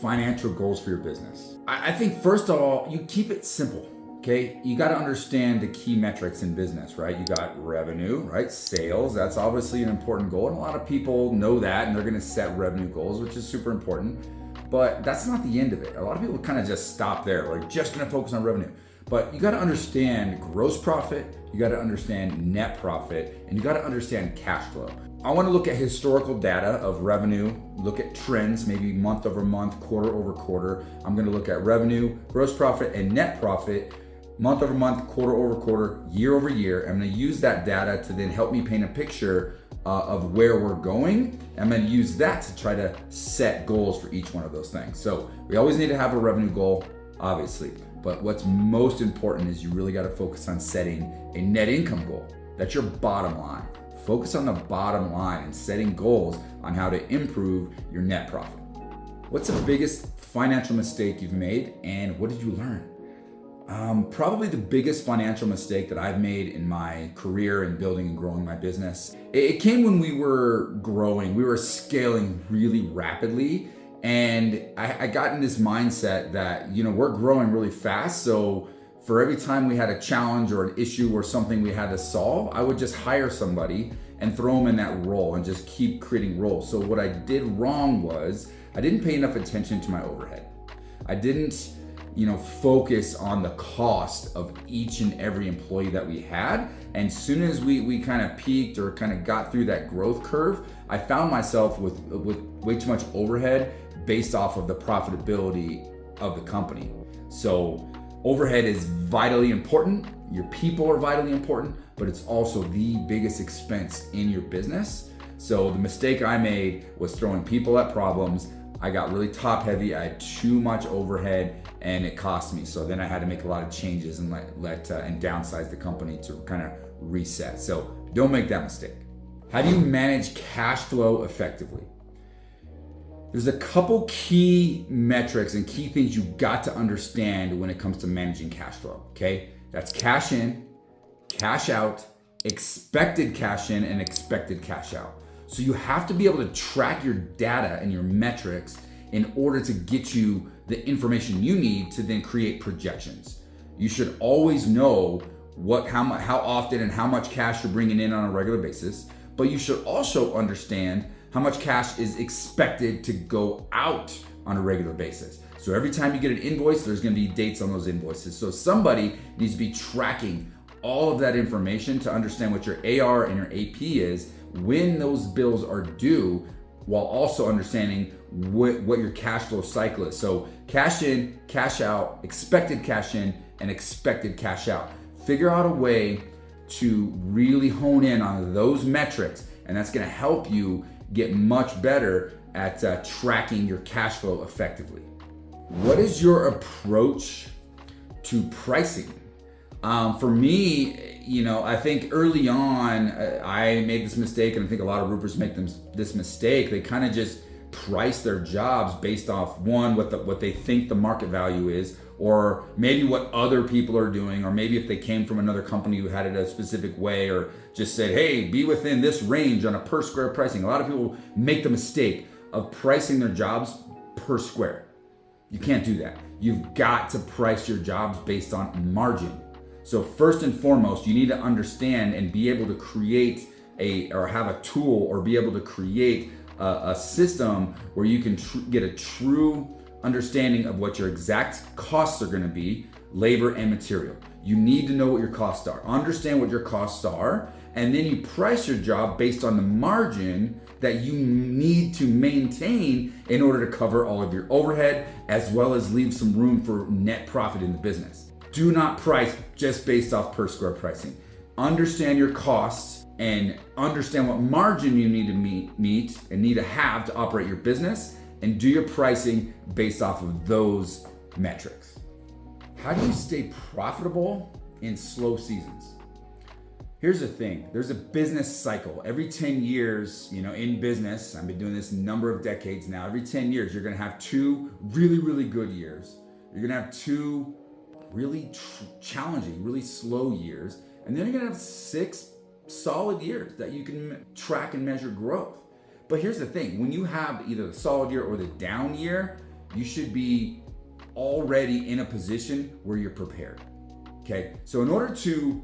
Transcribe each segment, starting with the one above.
financial goals for your business? I think first of all, you keep it simple. Okay, you got to understand the key metrics in business, right? You got revenue, right? Sales, that's obviously an important goal. And a lot of people know that and they're going to set revenue goals, which is super important. But that's not the end of it. A lot of people kind of just stop there. We're just going to focus on revenue. But you got to understand gross profit, you got to understand net profit, and you got to understand cash flow. I want to look at historical data of revenue, look at trends, maybe month over month, quarter over quarter. I'm going to look at revenue, gross profit, and net profit month over month, quarter over quarter, year over year. I'm going to use that data to then help me paint a picture of where we're going. I'm going to use that to try to set goals for each one of those things. So we always need to have a revenue goal, obviously. But what's most important is you really got to focus on setting a net income goal. That's your bottom line. Focus on the bottom line and setting goals on how to improve your net profit. What's the biggest financial mistake you've made and what did you learn? Probably the biggest financial mistake that I've made in my career in building and growing my business. It came when we were growing. We were scaling really rapidly. And I got in this mindset that, we're growing really fast. So for every time we had a challenge or an issue or something we had to solve, I would just hire somebody and throw them in that role and just keep creating roles. So what I did wrong was I didn't pay enough attention to my overhead. I didn't focus on the cost of each and every employee that we had. And as soon as we kind of peaked or kind of got through that growth curve, I found myself with way too much overhead based off of the profitability of the company. So overhead is vitally important. Your people are vitally important, but it's also the biggest expense in your business. So the mistake I made was throwing people at problems. I got really top heavy. I had too much overhead and it cost me. So then I had to make a lot of changes and and downsize the company to kind of reset. So don't make that mistake. How do you manage cash flow effectively? There's a couple key metrics and key things you got to understand when it comes to managing cash flow, okay? That's cash in, cash out, expected cash in, and expected cash out. So you have to be able to track your data and your metrics in order to get you the information you need to then create projections. You should always know how often and how much cash you're bringing in on a regular basis, but you should also understand how much cash is expected to go out on a regular basis. So every time you get an invoice, there's gonna be dates on those invoices. So somebody needs to be tracking all of that information to understand what your AR and your AP is when those bills are due, while also understanding what your cash flow cycle is. So cash in, cash out, expected cash in, and expected cash out. Figure out a way to really hone in on those metrics, and that's gonna help you get much better at tracking your cash flow effectively. What is your approach to pricing? For me, I think early on, I made this mistake, and I think a lot of roofers make this mistake. They kind of just price their jobs based off what they think the market value is, or maybe what other people are doing, or maybe if they came from another company who had it a specific way, or just said, hey, be within this range on a per square pricing. A lot of people make the mistake of pricing their jobs per square. You can't do that. You've got to price your jobs based on margin. So first and foremost, you need to understand and be able to create have a tool or be able to create a system where you can get a true understanding of what your exact costs are going to be, labor and material. You need to know what your costs are. Understand what your costs are, and then you price your job based on the margin that you need to maintain in order to cover all of your overhead, as well as leave some room for net profit in the business. Do not price just based off per square pricing. Understand your costs and understand what margin you need to meet and need to have to operate your business, and do your pricing based off of those metrics. How do you stay profitable in slow seasons? Here's the thing, there's a business cycle. Every 10 years, in business, I've been doing this a number of decades now, every 10 years, you're gonna have 2 really, really good years. You're gonna have 2 really challenging, really slow years. And then you're gonna have 6 solid years that you can track and measure growth. But here's the thing, when you have either the solid year or the down year, you should be already in a position where you're prepared. Okay, so in order to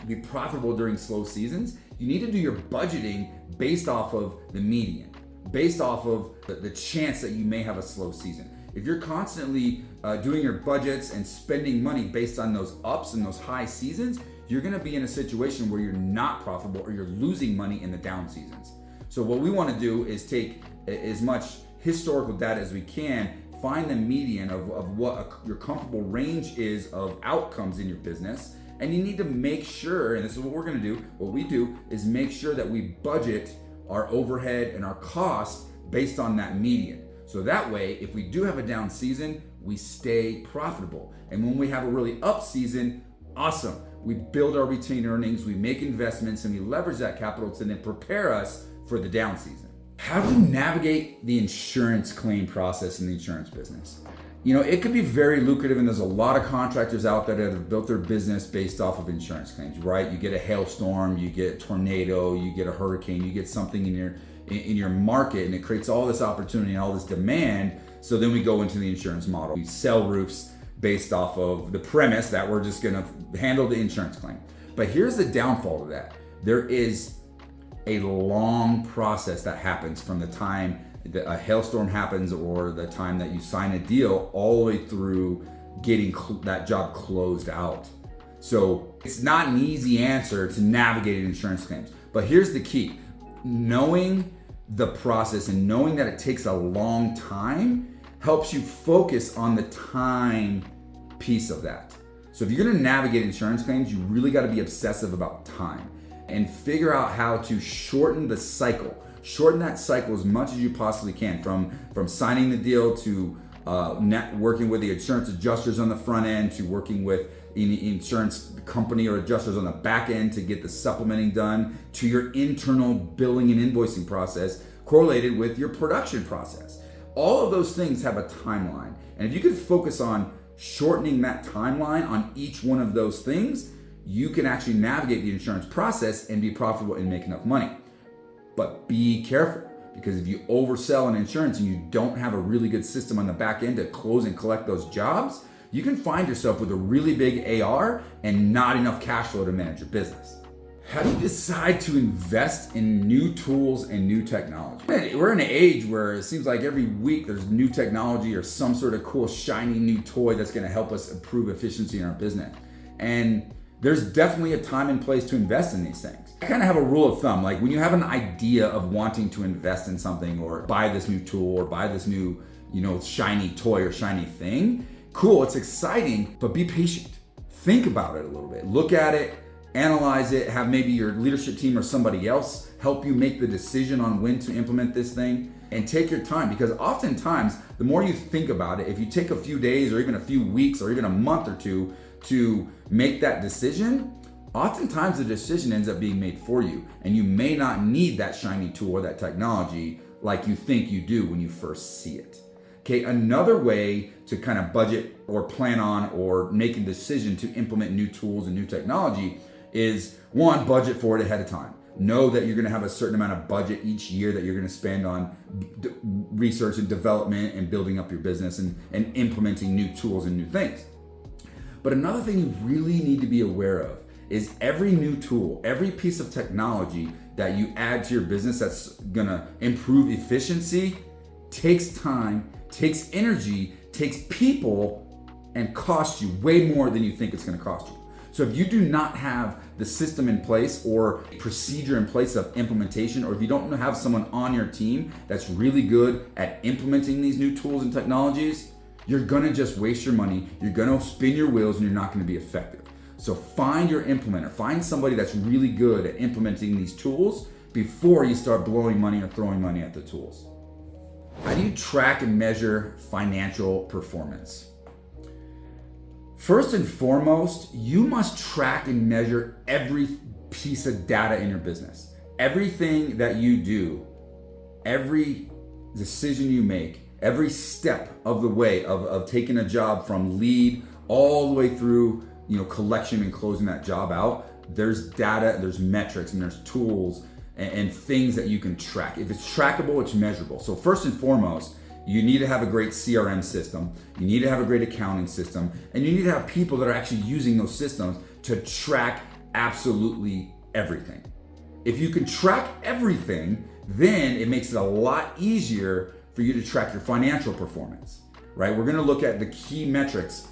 be profitable during slow seasons, you need to do your budgeting based off of the median, based off of the chance that you may have a slow season. If you're constantly doing your budgets and spending money based on those ups and those high seasons, you're gonna be in a situation where you're not profitable or you're losing money in the down seasons. So what we wanna do is take as much historical data as we can, find the median of what your comfortable range is of outcomes in your business, and you need to make sure, and this is what we're gonna do, what we do is make sure that we budget our overhead and our costs based on that median. So that way, if we do have a down season, we stay profitable. And when we have a really up season, awesome. We build our retained earnings, we make investments, and we leverage that capital to then prepare us for the down season. How do you navigate the insurance claim process in the insurance business? You know, it could be very lucrative, and there's a lot of contractors out there that have built their business based off of insurance claims, right? You get a hailstorm, you get a tornado, you get a hurricane, you get something in your market, and it creates all this opportunity and all this demand. So then we go into the insurance model. We sell roofs based off of the premise that we're just gonna handle the insurance claim. But here's the downfall to that. There is a long process that happens from the time that a hailstorm happens or the time that you sign a deal all the way through getting that job closed out. So it's not an easy answer to navigate insurance claims. But here's the key. Knowing the process and knowing that it takes a long time helps you focus on the time piece of that. So if you're gonna navigate insurance claims, you really gotta be obsessive about time and figure out how to shorten the cycle. Shorten that cycle as much as you possibly can, from signing the deal to working with the insurance adjusters on the front end, to working with the insurance company or adjusters on the back end to get the supplementing done, to your internal billing and invoicing process correlated with your production process. All of those things have a timeline. And if you could focus on shortening that timeline on each one of those things, you can actually navigate the insurance process and be profitable and make enough money. But be careful, because if you oversell an insurance and you don't have a really good system on the back end to close and collect those jobs, you can find yourself with a really big AR and not enough cash flow to manage your business. How do you decide to invest in new tools and new technology? We're in an age where it seems like every week there's new technology or some sort of cool shiny new toy that's gonna help us improve efficiency in our business. And there's definitely a time and place to invest in these things. I kind of have a rule of thumb, like when you have an idea of wanting to invest in something or buy this new tool or buy this new, shiny toy or shiny thing, cool, it's exciting, but be patient. Think about it a little bit. Look at it, analyze it, have maybe your leadership team or somebody else help you make the decision on when to implement this thing, and take your time, because oftentimes the more you think about it, if you take a few days or even a few weeks or even a month or two to make that decision, oftentimes the decision ends up being made for you, and you may not need that shiny tool or that technology like you think you do when you first see it. Okay, another way to kind of budget or plan on or make a decision to implement new tools and new technology is, one, budget for it ahead of time. Know that you're gonna have a certain amount of budget each year that you're gonna spend on research and development and building up your business and implementing new tools and new things. But another thing you really need to be aware of is every new tool, every piece of technology that you add to your business that's gonna improve efficiency takes time, takes energy, takes people, and costs you way more than you think it's gonna cost you. So if you do not have the system in place or procedure in place of implementation, or if you don't have someone on your team that's really good at implementing these new tools and technologies, you're gonna just waste your money, you're gonna spin your wheels, and you're not gonna be effective. So find your implementer, find somebody that's really good at implementing these tools before you start blowing money or throwing money at the tools. How do you track and measure financial performance? First and foremost, you must track and measure every piece of data in your business. Everything that you do, every decision you make, every step of the way of taking a job from lead all the way through, collection and closing that job out, there's data, there's metrics, and there's tools and things that you can track. If it's trackable, it's measurable. So first and foremost, You need to have a great CRM system. You need to have a great accounting system. And you need to have people that are actually using those systems to track absolutely everything. If you can track everything, then it makes it a lot easier for you to track your financial performance, right? We're gonna look at the key metrics,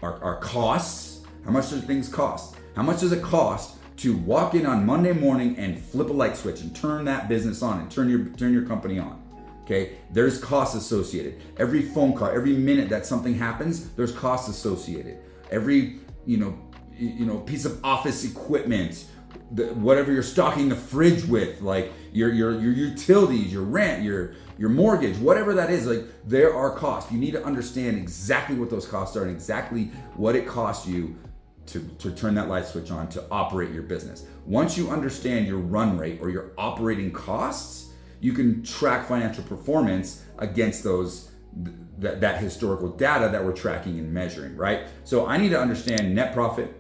our costs. How much do things cost? How much does it cost to walk in on Monday morning and flip a light switch and turn that business on and turn your company on? Okay, there's costs associated. Every phone call, every minute that something happens, there's costs associated. Every piece of office equipment, whatever you're stocking the fridge with, like your utilities, your rent, your mortgage, whatever that is, like there are costs. You need to understand exactly what those costs are and exactly what it costs you to turn that light switch on to operate your business. Once you understand your run rate or your operating costs, you can track financial performance against that historical data that we're tracking and measuring, right? So I need to understand net profit,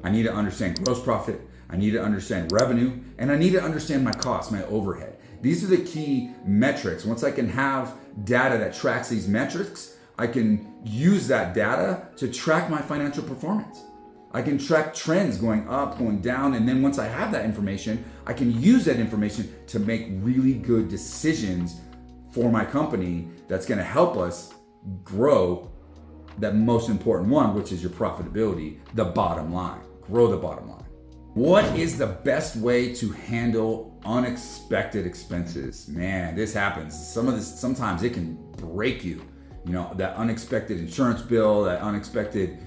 I need to understand gross profit, I need to understand revenue, and I need to understand my costs, my overhead. These are the key metrics. Once I can have data that tracks these metrics, I can use that data to track my financial performance. I can track trends going up, going down, and then once I have that information, I can use that information to make really good decisions for my company that's gonna help us grow that most important one, which is your profitability, the bottom line. Grow the bottom line. What is the best way to handle unexpected expenses? Man, this happens. Sometimes it can break you. That unexpected insurance bill, that unexpected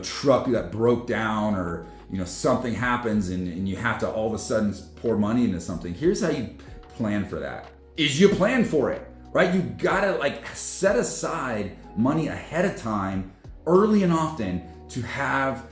truck that broke down, or something happens and you have to all of a sudden pour money into something. Here's how you plan for that. Is you plan for it, right? You gotta set aside money ahead of time, early and often, to have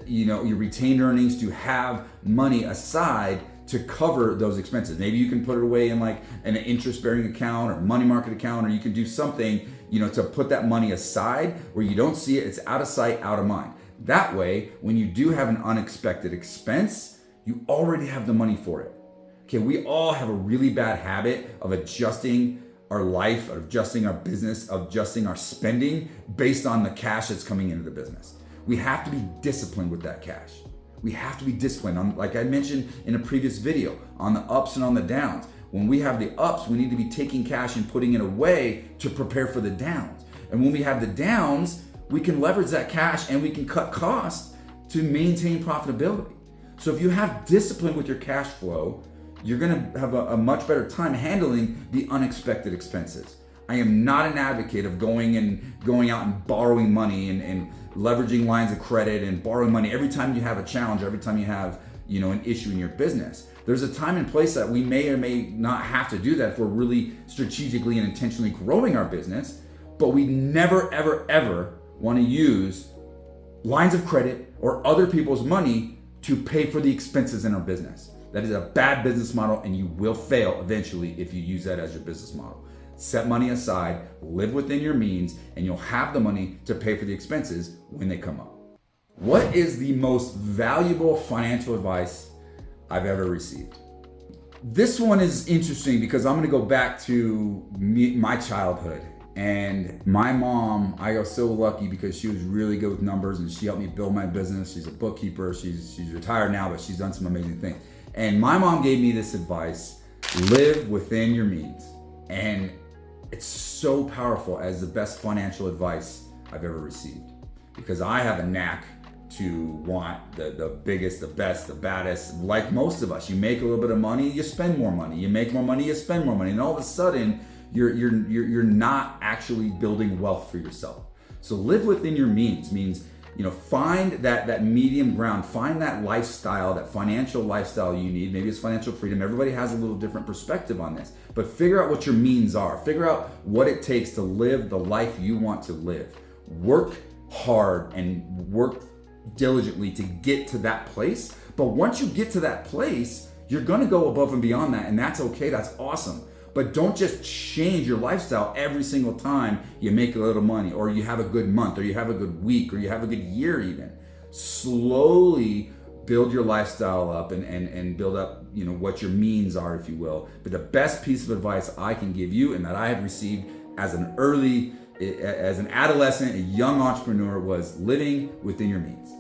your retained earnings, to have money aside to cover those expenses. Maybe you can put it away in an interest-bearing account or money market account, or you can do something to put that money aside where you don't see it. It's out of sight, out of mind. That way, when you do have an unexpected expense, you already have the money for it. Okay, we all have a really bad habit of adjusting our life, of adjusting our business, of adjusting our spending based on the cash that's coming into the business. We have to be disciplined with that cash. We have to be disciplined, like I mentioned in a previous video, on the ups and on the downs. When we have the ups, we need to be taking cash and putting it away to prepare for the downs. And when we have the downs, we can leverage that cash and we can cut costs to maintain profitability. So if you have discipline with your cash flow, you're gonna have a much better time handling the unexpected expenses. I am not an advocate of going out and borrowing money and leveraging lines of credit and borrowing money every time you have a challenge, every time you have an issue in your business. There's a time and place that we may or may not have to do that if we're really strategically and intentionally growing our business, but we never, ever, ever want to use lines of credit or other people's money to pay for the expenses in our business. That is a bad business model, and you will fail eventually if you use that as your business model. Set money aside, live within your means, and you'll have the money to pay for the expenses when they come up. What is the most valuable financial advice I've ever received? This one is interesting because I'm going to go back to my childhood. And my mom, I got so lucky because she was really good with numbers and she helped me build my business. She's a bookkeeper. She's retired now, but she's done some amazing things. And my mom gave me this advice: live within your means. And it's so powerful as the best financial advice I've ever received, because I have a knack to want the biggest, the best, the baddest. Like most of us, you make a little bit of money, you spend more money. You make more money, you spend more money. And all of a sudden, you're not actually building wealth for yourself. So live within your means means, find that medium ground, find that lifestyle, that financial lifestyle you need. Maybe it's financial freedom. Everybody has a little different perspective on this, but figure out what your means are. Figure out what it takes to live the life you want to live. Work hard and work diligently to get to that place. But once you get to that place, you're gonna go above and beyond that, and that's okay, that's awesome. But don't just change your lifestyle every single time you make a little money, or you have a good month, or you have a good week, or you have a good year even. Slowly build your lifestyle up and build up, what your means are, if you will. But the best piece of advice I can give you, and that I have received as an adolescent, a young entrepreneur was living within your means.